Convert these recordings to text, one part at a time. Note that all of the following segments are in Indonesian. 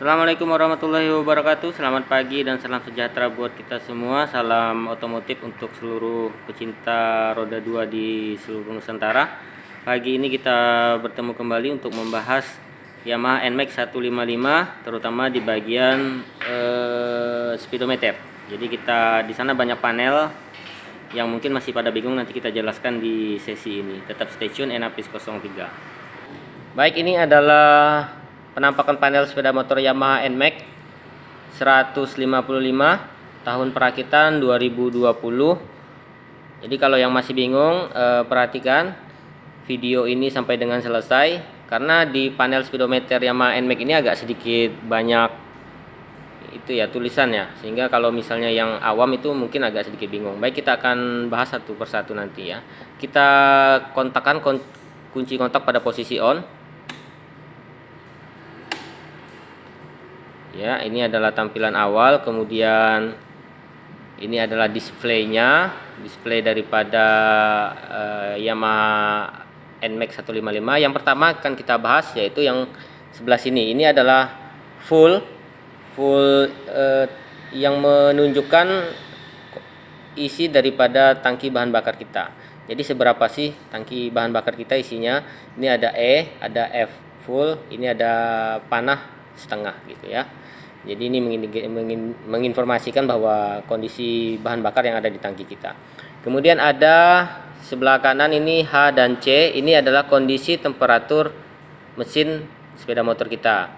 Assalamualaikum warahmatullahi wabarakatuh. Selamat pagi dan salam sejahtera buat kita semua. Salam otomotif untuk seluruh pecinta roda 2 di seluruh Nusantara. Pagi ini kita bertemu kembali untuk membahas Yamaha NMAX 155, terutama di bagian speedometer. Jadi kita di sana banyak panel yang mungkin masih pada bingung, nanti kita jelaskan di sesi ini. Tetap stay tune Enapis 03. Baik, ini adalah penampakan panel sepeda motor Yamaha NMAX 155 tahun perakitan 2020. Jadi kalau yang masih bingung, perhatikan video ini sampai dengan selesai, karena di panel speedometer Yamaha NMAX ini agak sedikit banyak itu ya tulisannya, sehingga kalau misalnya yang awam itu mungkin agak sedikit bingung. Baik, kita akan bahas satu persatu nanti ya. Kita kontakkan kunci kontak pada posisi on. Ya, ini adalah tampilan awal, kemudian ini adalah displaynya, display daripada Yamaha NMAX 155. Yang pertama akan kita bahas yaitu yang sebelah sini. Ini adalah full yang menunjukkan isi daripada tangki bahan bakar kita. Jadi seberapa sih tangki bahan bakar kita isinya? Ini ada E, ada F full, ini ada panah setengah gitu ya. Jadi ini menginformasikan bahwa kondisi bahan bakar yang ada di tangki kita. Kemudian ada sebelah kanan ini H dan C, ini adalah kondisi temperatur mesin sepeda motor kita.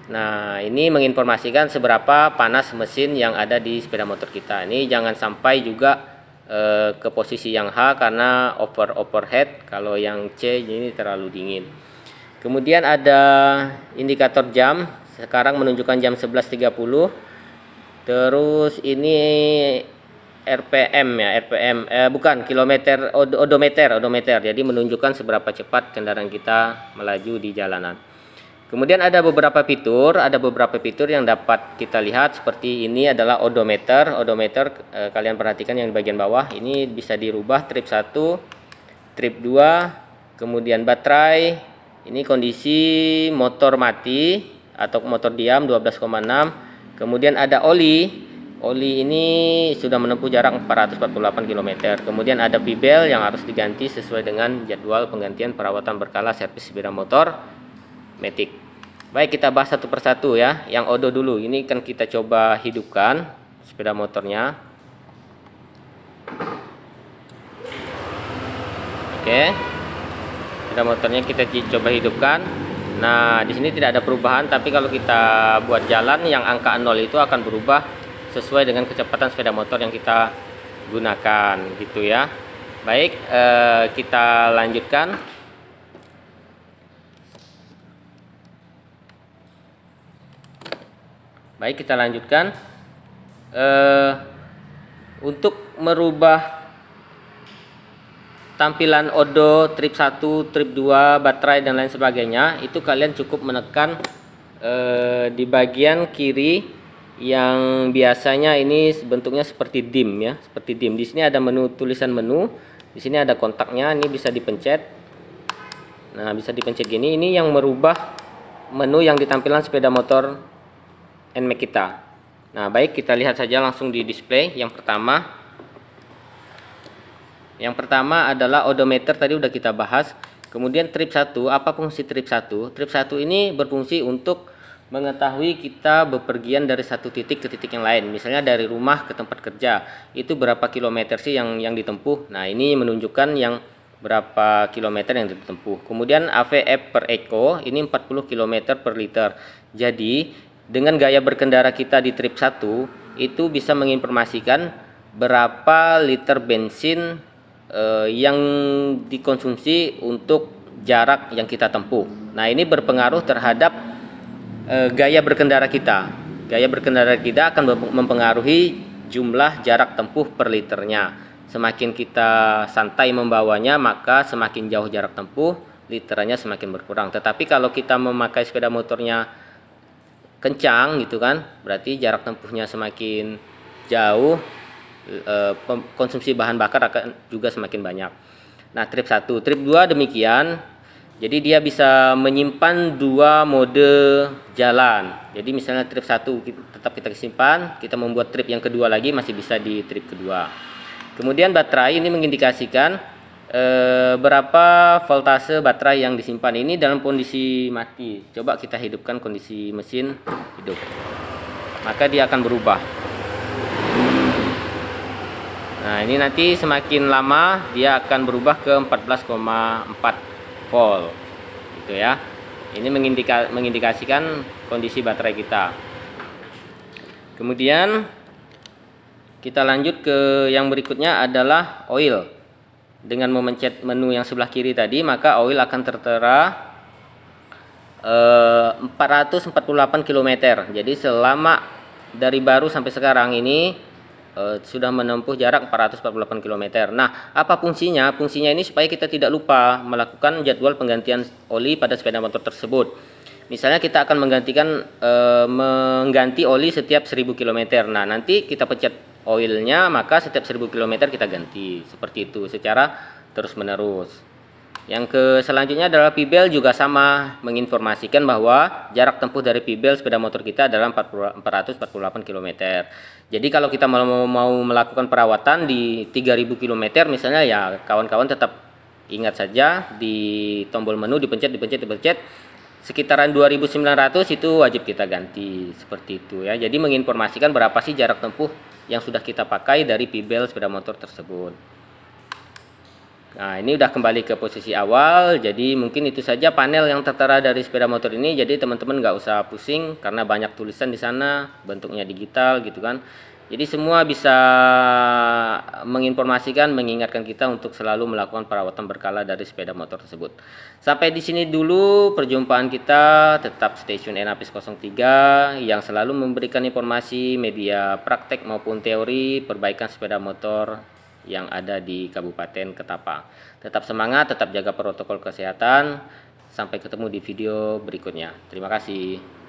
Nah, ini menginformasikan seberapa panas mesin yang ada di sepeda motor kita. Ini jangan sampai juga ke posisi yang H karena overhead. Kalau yang C ini terlalu dingin. Kemudian ada indikator jam, sekarang menunjukkan jam 11.30. Terus ini RPM ya, bukan kilometer, odometer. Jadi menunjukkan seberapa cepat kendaraan kita melaju di jalanan. Kemudian ada beberapa fitur yang dapat kita lihat, seperti ini adalah odometer. Kalian perhatikan yang di bagian bawah, ini bisa dirubah trip 1, trip 2, kemudian baterai, ini kondisi motor mati atau motor diam 12,6. Kemudian ada oli ini sudah menempuh jarak 448 km. Kemudian ada pibel yang harus diganti sesuai dengan jadwal penggantian perawatan berkala servis sepeda motor Matic. Baik, kita bahas satu persatu ya. Yang odo dulu, ini kan kita coba hidupkan sepeda motornya. Oke, sepeda motornya kita coba hidupkan. Nah, di sini tidak ada perubahan, tapi kalau kita buat jalan yang angka 0 itu akan berubah sesuai dengan kecepatan sepeda motor yang kita gunakan gitu ya. Baik, kita lanjutkan. Baik, kita lanjutkan. Untuk merubah tampilan odo trip 1, trip 2, baterai dan lain sebagainya, itu kalian cukup menekan di bagian kiri yang biasanya ini bentuknya seperti dim ya, seperti dim. Di sini ada menu, tulisan menu. Di sini ada kontaknya, ini bisa dipencet. Nah, bisa dipencet gini. Ini yang merubah menu yang di tampilan sepeda motor NMAX kita. Nah, baik, kita lihat saja langsung di display. Yang pertama adalah odometer, tadi udah kita bahas. Kemudian trip 1, apa fungsi trip 1? Trip 1 ini berfungsi untuk mengetahui kita bepergian dari satu titik ke titik yang lain. Misalnya dari rumah ke tempat kerja, itu berapa kilometer sih yang ditempuh. Nah, ini menunjukkan yang berapa kilometer yang ditempuh. Kemudian AVF per Eco, ini 40 km per liter. Jadi dengan gaya berkendara kita di trip 1 itu bisa menginformasikan berapa liter bensin yang dikonsumsi untuk jarak yang kita tempuh. Nah, ini berpengaruh terhadap gaya berkendara kita. Gaya berkendara kita akan mempengaruhi jumlah jarak tempuh per liternya. Semakin kita santai membawanya, maka semakin jauh jarak tempuh, liternya semakin berkurang. Tetapi kalau kita memakai sepeda motornya kencang gitu kan, berarti jarak tempuhnya semakin jauh, konsumsi bahan bakar akan juga semakin banyak. Nah, trip 1, trip 2 demikian. Jadi dia bisa menyimpan dua mode jalan. Jadi misalnya trip 1 tetap kita simpan, kita membuat trip yang kedua lagi masih bisa di trip kedua. Kemudian baterai ini mengindikasikan berapa voltase baterai yang disimpan ini dalam kondisi mati. Coba kita hidupkan kondisi mesin hidup, maka dia akan berubah. Nah, ini nanti semakin lama dia akan berubah ke 14,4 volt gitu ya. Ini mengindikasikan kondisi baterai kita. Kemudian kita lanjut ke yang berikutnya adalah oil. Dengan memencet menu yang sebelah kiri tadi, maka oil akan tertera 448 km. Jadi selama dari baru sampai sekarang ini sudah menempuh jarak 448 km. Nah, apa fungsinya? Fungsinya ini supaya kita tidak lupa melakukan jadwal penggantian oli pada sepeda motor tersebut. Misalnya kita akan mengganti oli setiap 1000 km. Nah, nanti kita pencet oilnya, maka setiap 1000 km kita ganti. Seperti itu secara terus-menerus. Yang selanjutnya adalah P-belt, juga sama, menginformasikan bahwa jarak tempuh dari P-belt sepeda motor kita adalah 448 km. Jadi kalau kita mau melakukan perawatan di 3000 km misalnya, ya kawan-kawan tetap ingat saja di tombol menu dipencet sekitaran 2900 itu wajib kita ganti, seperti itu ya. Jadi menginformasikan berapa sih jarak tempuh yang sudah kita pakai dari P-belt sepeda motor tersebut. Nah, ini udah kembali ke posisi awal. Jadi mungkin itu saja panel yang tertera dari sepeda motor ini. Jadi teman-teman nggak usah pusing karena banyak tulisan di sana, bentuknya digital gitu kan. Jadi semua bisa menginformasikan, mengingatkan kita untuk selalu melakukan perawatan berkala dari sepeda motor tersebut. Sampai di sini dulu perjumpaan kita. Tetap stay tune Enapis 03 yang selalu memberikan informasi media praktek maupun teori perbaikan sepeda motor yang ada di Kabupaten Ketapang. Tetap semangat, tetap jaga protokol kesehatan. Sampai ketemu di video berikutnya. Terima kasih.